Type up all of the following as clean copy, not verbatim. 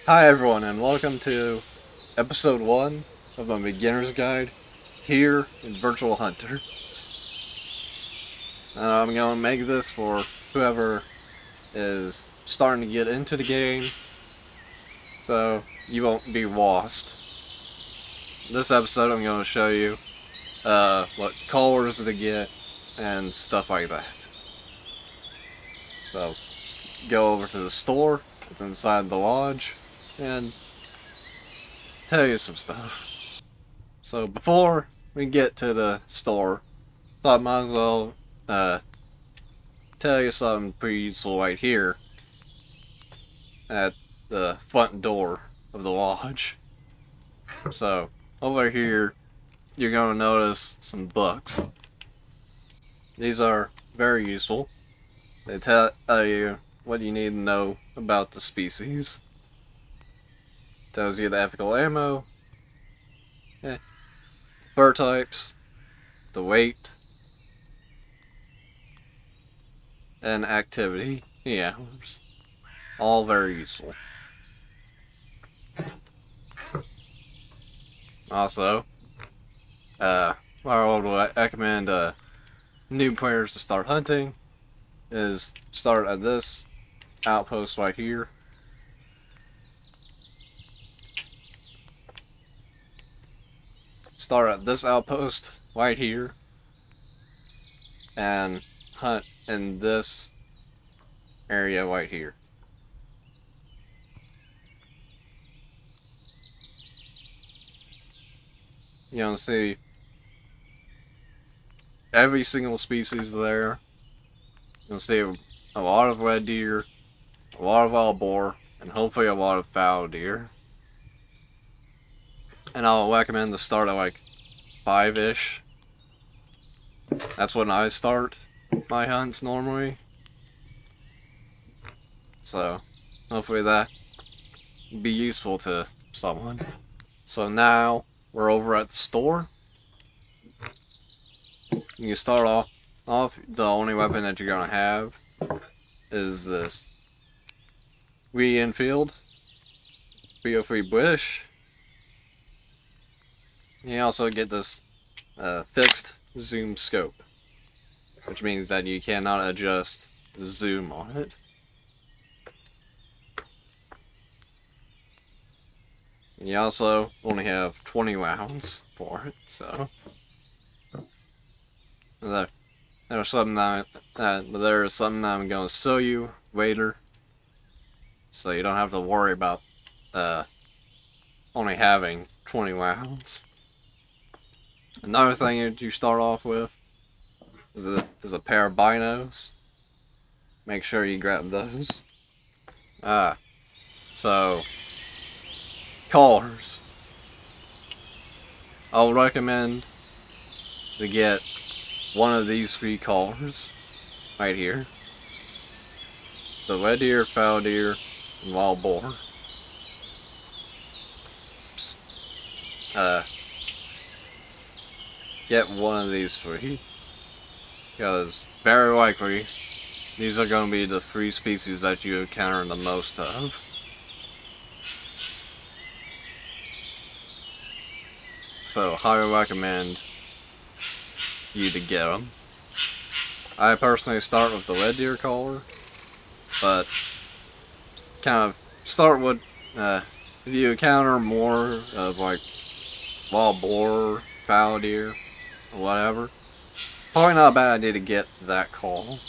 Hi everyone, and welcome to episode 1 of my beginner's guide here in Virtual Hunter. I'm going to make this for whoever is starting to get into the game, so you won't be lost. In this episode I'm going to show you what colors to get and stuff like that. So, go over to the store that's inside the lodge and tell you some stuff. So before we get to the store, thought I might as well tell you something pretty useful right here at the front door of the lodge. So over here you're going to notice some books. These are very useful. They tell you what you need to know about the species. Tells you the ethical ammo, fur types, the weight, and activity. Yeah, all very useful. Also, what I would recommend new players to start hunting is start at this outpost right here. Start at this outpost right here and hunt in this area right here. You're gonna see every single species there. You'll see a lot of red deer, a lot of wild boar, and hopefully a lot of fallow deer. And I'll recommend to start at like 5-ish. That's when I start my hunts normally. So hopefully that be useful to someone. So now we're over at the store. You start off the only weapon that you're gonna have is this Enfield BO3 British. You also get this fixed zoom scope, which means that you cannot adjust the zoom on it. And you also only have 20 rounds for it, so there's something I'm going to show you later, so you don't have to worry about only having 20 rounds. Another thing that you start off with is a pair of binos. Make sure you grab those. So colors. I'll recommend to get one of these 3 colors right here. The red deer, fallow deer, and wild boar. Get one of these 3, because very likely these are going to be the 3 species that you encounter the most of. So highly recommend you to get them. I personally start with the red deer color, but kind of start with if you encounter more of like wild boar, fallow deer, or whatever, probably not a bad idea to get that call.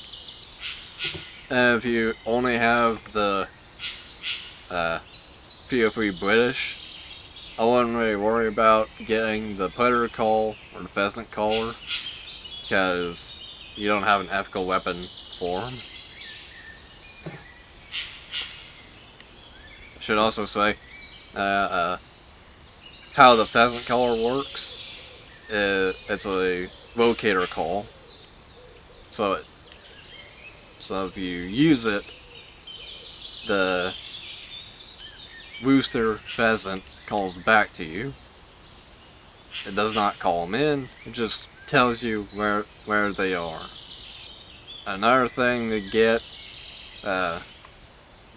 And if you only have the CO3 British, I wouldn't really worry about getting the predator call or the pheasant caller, because you don't have an ethical weapon for them. I should also say how the pheasant caller works. It's a locator call. So if you use it, the rooster pheasant calls back to you. It does not call them in, it just tells you where they are. Another thing to get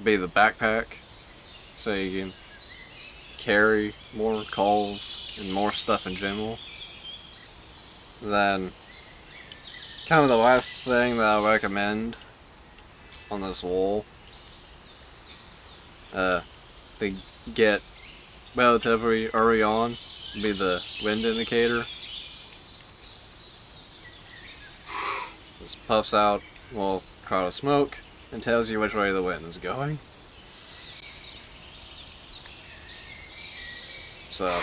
be the backpack. so you can carry more calls and more stuff in general. Then, kind of the last thing that I recommend on this wool, to get relatively early on, would be the wind indicator. This puffs out a little cloud of smoke and tells you which way the wind is going. So,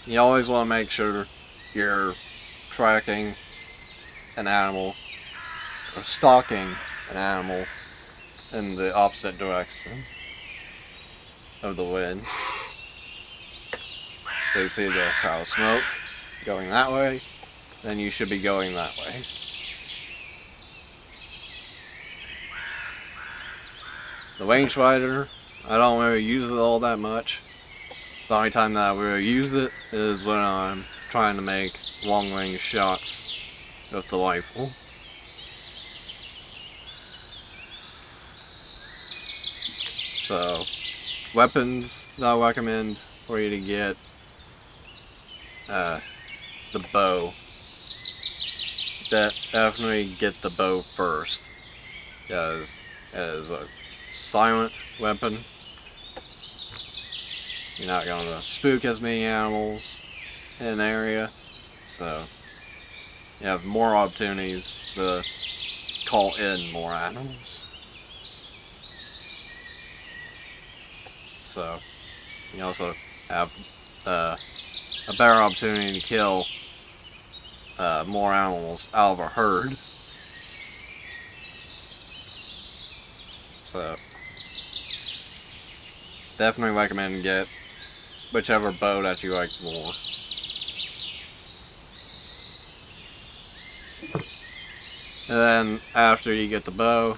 you always want to make sure you're tracking an animal or stalking an animal in the opposite direction of the wind. So you see the cloud of smoke going that way, then you should be going that way. The rangefinder, I don't really use it all that much. The only time that I really use it is when I'm trying to make long range shots with the rifle. So, weapons that I recommend for you to get, the bow. Definitely get the bow first, because it is a silent weapon. You're not going to spook as many animals in an area, so you have more opportunities to call in more animals. So you also have a better opportunity to kill more animals out of a herd. So definitely recommend get whichever bow that you like more. And then after you get the bow,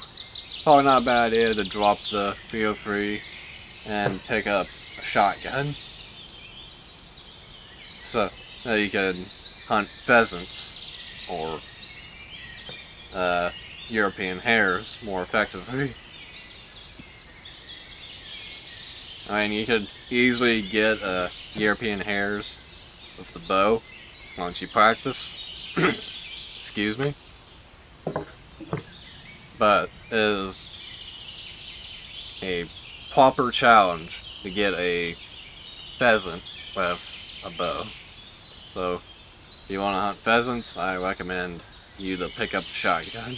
probably not a bad idea to drop the 303 and pick up a shotgun, so that you can hunt pheasants or European hares more effectively. I mean, you could easily get European hares with the bow once you practice. Excuse me. But it is a proper challenge to get a pheasant with a bow. So, if you want to hunt pheasants, I recommend you to pick up a shotgun.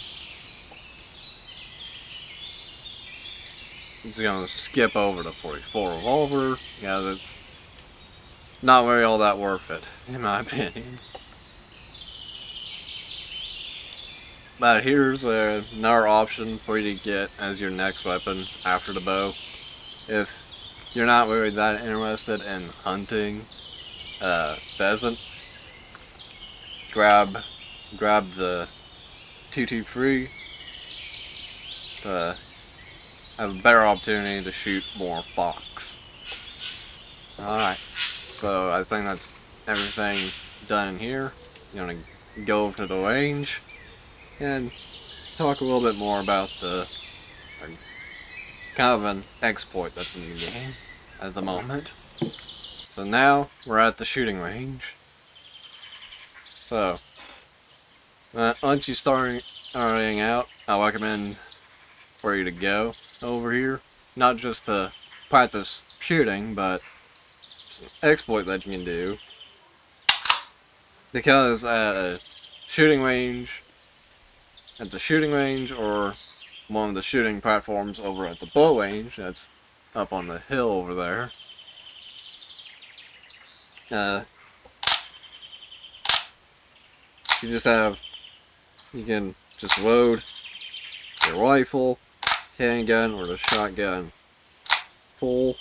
I'm just going to skip over the 44 revolver, because it's not really all that worth it, in my opinion. But here's another option for you to get as your next weapon after the bow. If you're not really that interested in hunting pheasant, grab the 223 to have a better opportunity to shoot more fox. Alright, so I think that's everything done in here. I'm going to go over to the range and talk a little bit more about the kind of an exploit that's in the game at the moment. So now we're at the shooting range. So once you starting out, I recommend for you to go over here, not just to practice shooting, but it's an exploit that you can do, because at the shooting range or one of the shooting platforms over at the bow range that's up on the hill over there, you can just load your rifle, handgun, or the shotgun full.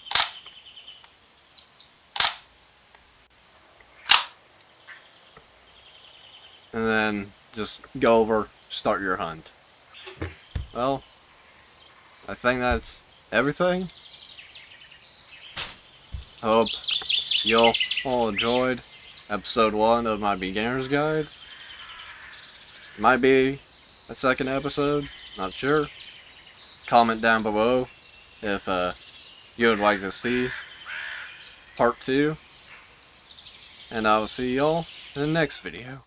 And then just go over, start your hunt. Well, I think that's everything. Hope you all enjoyed episode 1 of my beginner's guide. Might be a second episode, not sure. Comment down below if you would like to see part 2. And I will see y'all in the next video.